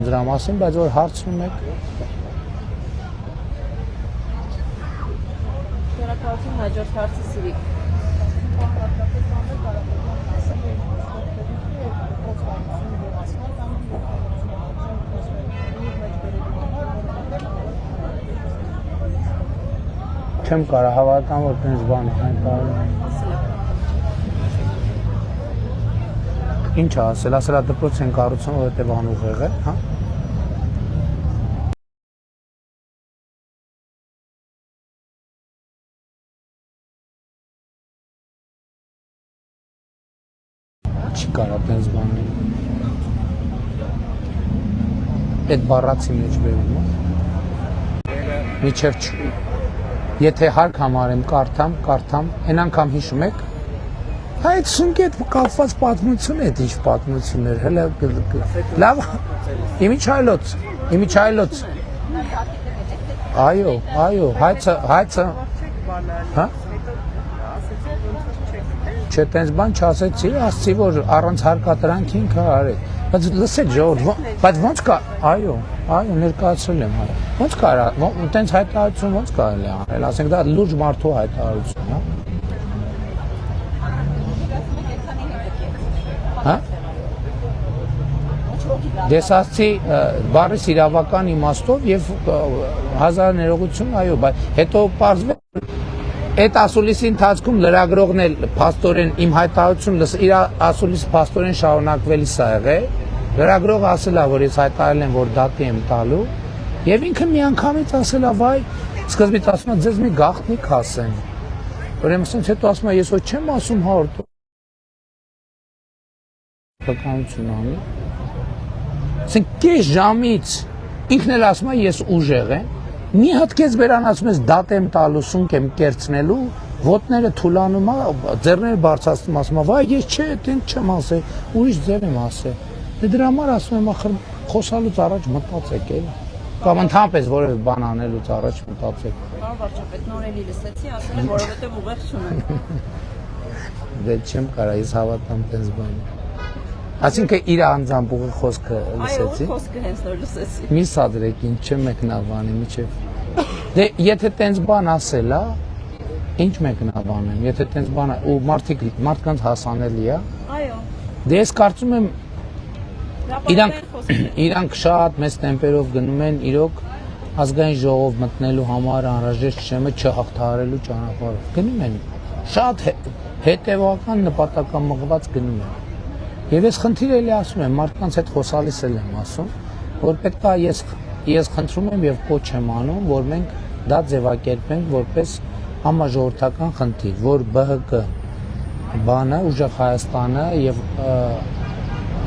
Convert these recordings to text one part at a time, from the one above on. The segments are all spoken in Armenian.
Դրա մասին, բայց որ հարցնում եք Շնորհակալություն հաջորդ հարցը սիրիկ։ չեմ կարող հավատամ, որ տենց բան հայտարարել։ Ինչ ասել, ասել է դպրոց են կառուցում, որովհետև անուղեղ է, հա։ Չի կարա տենց բանել։ Այդ բառացի մեջ բերում, հա։ Միջև եթե հարկ համարեմ, կարդամ, այն անգամ հիշում եք, այդ սունկի հետ կապված պատմություն է, ինչ պատմություն էր, հələ լավ, իմիջայլոց, այո, հայցը, հա, չէ, տենց բան չասեցի, ասցի, որ առանց հարկատրանք ինքը արել, բայց լսեք ժողովուրդ, բայց ոնց կա, այո, ներկայացրել եմ, ոնց կարա, տենց հայտարարություն ոնց կարելի է անել, ասենք դա լուրջ մարդու հայտարարություն, հա։ Հա։ Ես ասացի բառիս իրավական իմաստով եւ հազար ներողություն, այո, բայց հետո պարզվեց այդ ասուլիսի ընթացքում լրագրողն էլ փաստորեն իմ հայտարարությունը իր ասուլիսը փաստորեն շարունակվելիս ա եղել, լրագրողը ասել է, որ ես հայտարարել եմ, որ դատի եմ տալու, եւ ինքը միանգամից ասել է, վայ, սկզբից ասում է, ձեզ մի գաղտնիք ասեմ, ուրեմն ասենց հետո ասում է, ես ոչ չեմ ասում 100 անի, ասենք կես ժամից ինքն էլ ասում է, ես ուժեղ եմ, մի հատ կես բերան ասում ես դատ եմ տալու, սունկ եմ կերցնելու, ոտները թուլանում է, ձեռները բարձրացնում ասում է, վայ, ես չէ, տենց չեմ ասել, ուրիշ ձև եմ ասել, դե դրա համար ասում եմ, ախր խոսալուց առաջ մտածեք էլ, կամ ընդհանրապես որևէ բան անելուց առաջ մտածեք։ Պարոն վարչապետ, նորելի լսեցի, ասել եմ, որովհետև ուղեղ չունեմ։ Դե չեմ կարա, ես հավատամ տենց բան։ Այսինքն իր անձամբ ուղիղ խոսքը լսեցի։ Այո, խոսքը հենց նոր լսեցի։ Մի սադրեք, ինչ չեմ մեկնաբանի, միջև։ Դե եթե տենց բան ասել է, ինչ մեկնաբանեմ, եթե տենց բան ու մարդկանց հասանելի է։ Այո։ Դե ես կարծում եմ իրանք շատ մեծ տեմպերով գնում են իրոք ազգային ժողով մտնելու համար անհրաժեշտ շեմը չհաղթահարելու ճանապարհով։ Գնում են շատ հետևական նպատակամղված գնում են։ Եվ ես խնդիր էլի ասում եմ, մարդկանց հետ խոսալիս էլ եմ ասում, որ պետք է ես խնդրում եմ եւ կոչ եմ անում, որ մենք դա ձևակերպենք որպես համաժողովրդական խնդիր, որ ԲՀԿ բանը, ուժեղ Հայաստանը եւ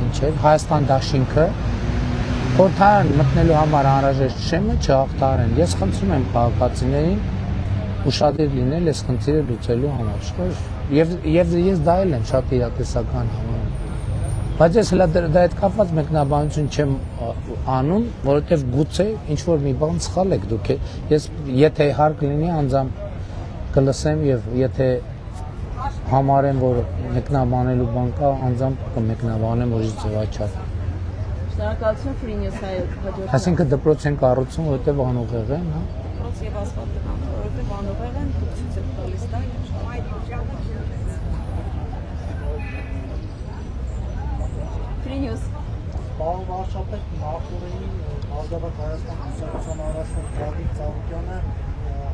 ինչ է, Հայաստան դաշինքը խորհրդարան մտնելու համար անհրաժեշտ շեմը չհաղթահարեն։ Ես խնդրում եմ քաղաքացիներին ուշադիր լինել այս խնդիրը լուծելու համար։ Եվ ես դա էլ եմ շատ իրատեսական համարում։ Բայց ես հլա դա հետ կապված մեկնաբանություն չեմ անում, որովհետև գուցե ինչ-որ մի բան սխալ եք դուք։ Ես եթե հարկ լինի անձամբ կլսեմ եւ եթե համարեմ, որ մեկնաբանելու բան կա, անձամբ կմեկնաբանեմ ուրիշ ձևաչափ։ Շնորհակալություն Free News հաջորդ։ Այսինքն դպրոց են կառուցում, որովհետև անուղեղ են, հա։ Դպրոց եւ ասֆալտան, որովհետև անուղեղ են, դուք ցույց եք տալիս դա։ Free News։ Պարոն վարչապետ, նախորդին Ազգաբակ Հայաստան Կուսակցության առաջնորդ Գագիկ Ծառուկյանը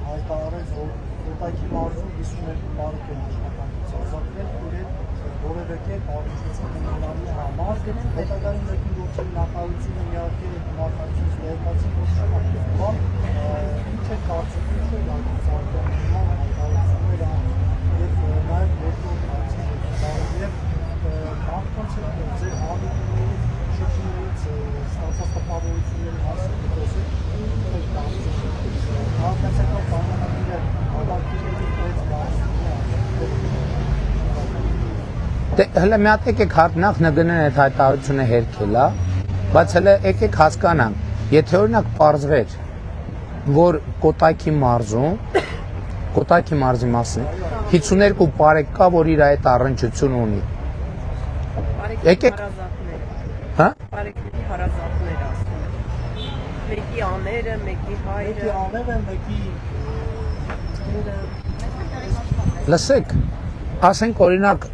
հայտարարեց, որ Կոտայքի մարզում 52 մարդ են աշխատանքից ազատվել, իրեն որևէ կերպ առնչություն ունենալու համար, հետագայում մեկին գործի նախարարությունը միարկել է գումարտակից ներկայացին ոչնչական, ինչ է կարծիքը, ինչ է Գագիկ Ծառուկյանի հայտարարությունները եւ նաեւ երկրորդ հարցը եւ մարդկանց հետ ձեր անունների շրջանից ստացած տպավորությունների հասցեին խոսել քաղաքացիական պայմանագիրը հավաքիչների այդ Դե հələ մի հատ եկեք նախ նգնեն այդ հայտարարությունը հերքել, բայց հələ եկեք հասկանանք, եթե օրինակ պարզվեր, որ Կոտայքի մարզի մասին 52 բարեկ կա, որ իր այդ առնչություն ունի։ Եկեք, հա? Բարեկների հարազատներ ասում։ Մեկի աները, մեկի հայրը։ Մեկի աները, մեկի Լսեք, ասենք օրինակ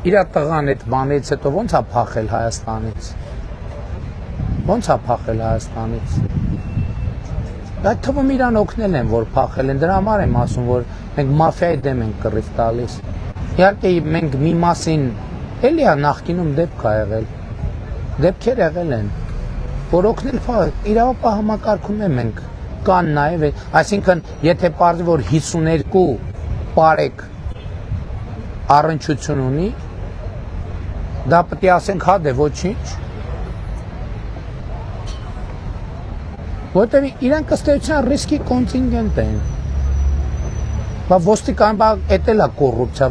իր տղան այդ բանից հետո ո՞նց է փախել Հայաստանից։ Ո՞նց է փախել Հայաստանից։ Այդ թվում իրան օգնել են, որ փախել են, դրա համար եմ ասում, որ մենք մաֆիայի դեմ ենք կռիվ տալիս։ Իհարկե մենք մի մասին էլի է նախկինում դեպք ա եղել։ Դեպքեր եղել են, որ օգնել իրավապահ համակարգում ենք կան նաև, այսինքն եթե պարզվի որ 52 պարեկ առնչություն ունի, դա պետք է ասենք հա դե ոչինչ, որտեղ իրանք ըստ էության ռիսկի կոնտինգենտ են։ Բա ոստիկան բա էտել է կոռուպցիա,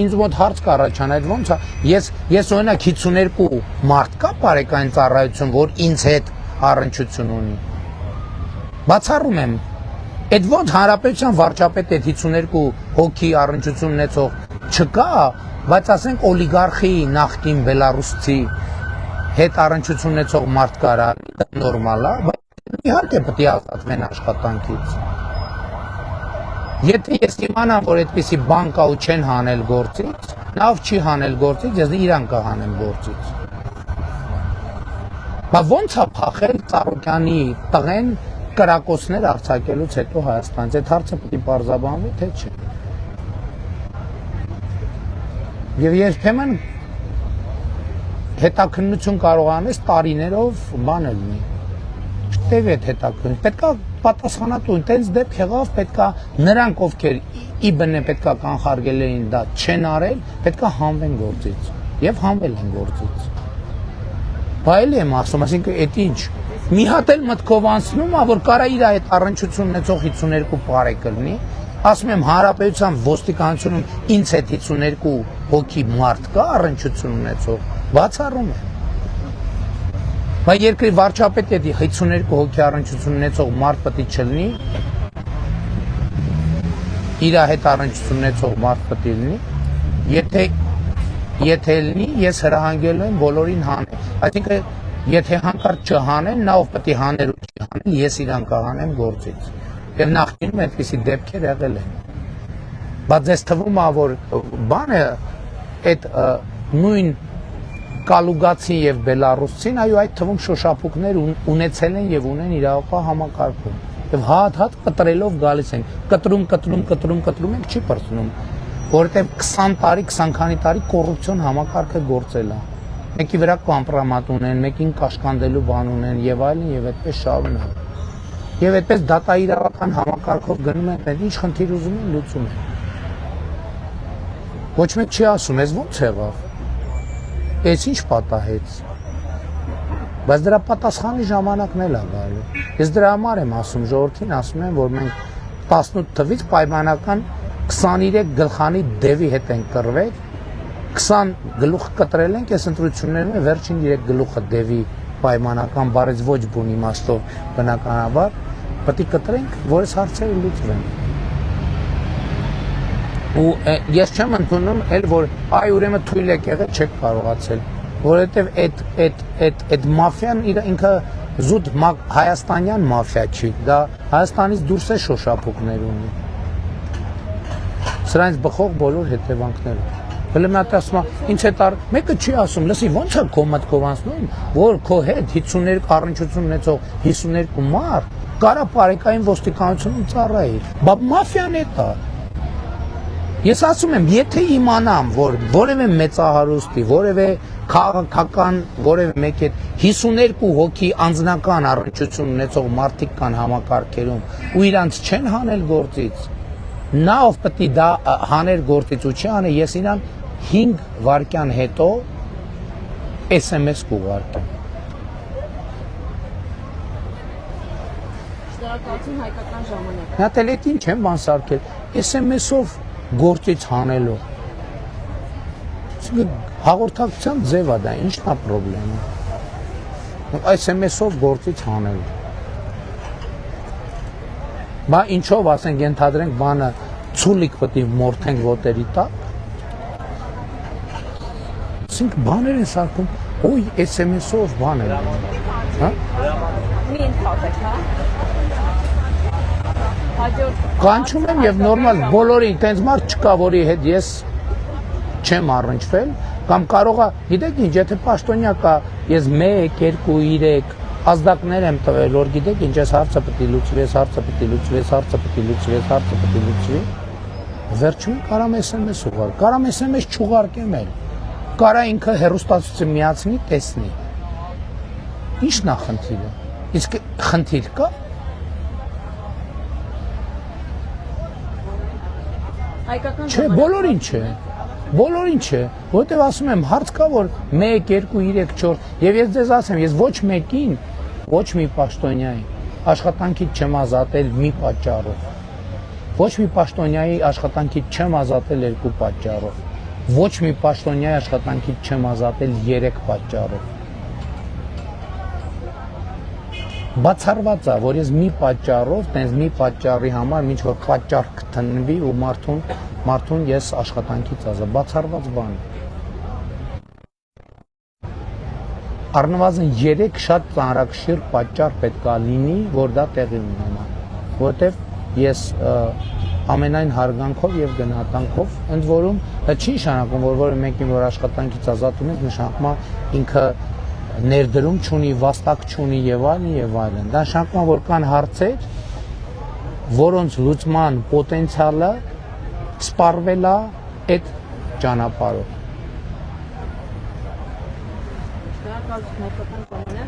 ինձ մոտ հարց կառաջանա, այդ ոնց է, ես օրինակ 52 մարդ կա բարեկային ծառայություն, որ ինձ հետ առնչություն ունի։ Բացառում եմ, այդ ոնց հանրապետության վարչապետ այդ 52 հոգի առնչություն ունեցող չկա, բայց ասենք օլիգարխի նախկին բելարուսցի հետ առնչություն ունեցող մարդ կարա, դա նորմալ է, իհարկե պետք է ազատվեն աշխատանքից։ Եթե ես իմանամ, որ այդպիսի բան կա ու չեն հանել գործից, նավ չի հանել գործից, ես իրան կհանեմ գործից։ Բա ոնց է փախել Ծառուկյանի տղեն կրակոցներ արձակելուց հետո Հայաստանից, այդ հարցը պետք է պարզաբանվի, թե չէ։ Եվ երբեմն հետաքննություն կարող անես տարիներով բան լինի։ Չտեւի այդ հետաքննություն։ Պետք է պատասխանատու, տենց դեպք եղավ, պետք է նրանք ովքեր իբնե պետք է կանխարգել էին դա չեն արել, պետք է հանվեն գործից եւ հանվել են գործից։ Բայել եմ ասում, ասինքն այդ ինչ մի հատ էլ մտքով անցնում է, որ կարա իր այդ առնչություն ունեցող 52 պարեկը լինի, ասում եմ հանրապետության ոստիկանությունում ինձ հետ 52 հոգի մարդ կա առնչություն ունեցող, բացառում է։ Բայց երկրի վարչապետի հետ 52 հոգի առնչություն ունեցող մարդ պետք է չլինի, իր հետ առնչություն ունեցող մարդ պետք է լինի, եթե լինի, ես հրահանգելու եմ բոլորին հանել, այսինքն եթե հանկարծ չհանեն, նա ով պետք է հաներ ու չի հանել, ես իրան կհանեմ գործից։ Եվ նախկինում այդպիսի դեպքեր եղել են։ Բայց ձեզ թվում է, որ բանը այդ նույն կալուգացին եւ բելարուսցին, այո, այդ թվում շոշափուկներ ունեցել են եւ ունեն իրավապահ համակարգում։ Եվ հատ կտրելով գալիս են, կտրում ենք, չի պրծնում, որովհետեւ 20 տարի, 20 քանի տարի կոռուպցիոն համակարգը գործել է։ Մեկի վրա կամպրոմատ ունեն, մեկին կաշկանդելու բան ունեն եւ այլն եւ այդպես շարունակ։ Եվ այդպես դատաիրավական համակարգով գնում են, ինչ խնդիր ուզում են լուծում են։ Ոչ մեկ չի ասում, ես ո՞նց եղավ։ Էս ինչ պատահեց։ Բայց դրա պատասխանի ժամանակն էլ է գալու։ Ես դրա համար եմ ասում, ժողովրդին ասում եմ, որ մենք 18 թվից պայմանական 23 գլխանի դևի հետ են կռվել, 20 գլուխ կտրել ենք, այս ընտրություններում վերջին 3 գլուխը դևի պայմանական բարեց ոչ բուն իմաստով բնականաբար պետք է կտրենք, որ այս հարցերը լուծվեն։ Ու ես չեմ ընդունում էլ որ այ ուրեմն թույլ եք եղել, չեք կարողացել, որովհետև այդ մաֆիան ինքը զուտ հայաստանյան մաֆիա չի, դա Հայաստանից դուրս է շոշափուկներ ունի։ Սրանից բխող բոլոր հետևանքները։ Հələ մի հատ ասում է, ինչ հետ մեկը չի ասում, լսի, ո՞նց է քո մտքով անցնում, որ քո հետ 52 առնչություն ունեցող 52 մարդ կարա բարեկային ոստիկանությունում ծառայի։ Բա մաֆիան է դա։ Ես ասում եմ, եթե իմանամ, որ որևէ մեծահարուստի, որևէ քաղաքական, որևէ մեկի հետ 52 հոգի անձնական առնչություն ունեցող մարդիկ կան համակարգերում ու իրանց չեն հանել գործից, նա ով պետք է դա հաներ գործից ու չի հանել, ես իրան 5 վայրկյան հետո SMS կուղարկեմ։ Շնորհակալություն հայկական ժամանակ։ Նա տել է ինչ եմ բան սարքել, SMS-ով գործից հանելու։ Հաղորդակցության ձև է դա, ինչն է պրոբլեմը։ SMS-ով գործից հանելու։ Բա ինչով ասենք ենթադրենք բանը ցուլիկ պետք է մորթենք ոտերի տակ։ Ասենք բաներ են սարքում, ոյ SMS-ով բան է։ Հա։ մի ընդհատեք, հա։ Հաջորդ Կանչում եմ եւ նորմալ բոլորի տենց մարդ չկա, որի հետ ես չեմ առնչվել, կամ կարողա, գիտեք ինչ, եթե պաշտոնյա կա, ես 1, 2, 3 ազդակներ եմ տվել, որ գիտեք ինչ, ես հարցը պետք է լուծվի, հարցը պետք է լուծվի, հարցը պետք է լուծվի, հարցը պետք է լուծվի։ Վերջում կարամ SMS ուղղել, կարամ SMS չուղարկեմ էլ։ Կարա ինքը հեռուստացույցը միացնի, տեսնի։ Ի՞նչն է խնդիրը։ Իսկ խնդիր կա։ հայկական Չէ, բոլորին չէ։ Բոլորին չէ, որտեվ ասում եմ, հարց կա, որ 1, 2, 3, 4, եւ ես ձեզ ասեմ, ես ոչ մեկին, ոչ մի պաշտոնյայի աշխատանքից չեմ ազատել մի պատճառով։ Ոչ մի պաշտոնյայի աշխատանքից չեմ ազատել 2 պատճառով։ Ոչ մի պաշտոնյայի աշխատանքից չեմ ազատել 3 պատճառով։ Բացառված է, որ ես մի պատճառով, տենց մի պատճառի համար, ինչ որ պատճառ կտնվի ու մարդուն ես աշխատանքից ազատ, բացառված բան է։ Առնվազն 3 շատ ծանրակշիռ պատճառ պետք է լինի, որ դա տեղի ունենա, որտեվ ես ամենայն հարգանքով եւ գնահատանքով, ընդ որում դա չի նշանակում, որ որը մեկին որ աշխատանքից ազատում եք, նշանակում է ինքը ներդրում չունի, վաստակ չունի եւ այլն եւ այլն։ Դա նշանակում է, որ կան հարցեր, որոնց լուծման պոտենցիալը սպառվել է այդ ճանապարհով։ Շնորհակալություն, հայկական կոմունը։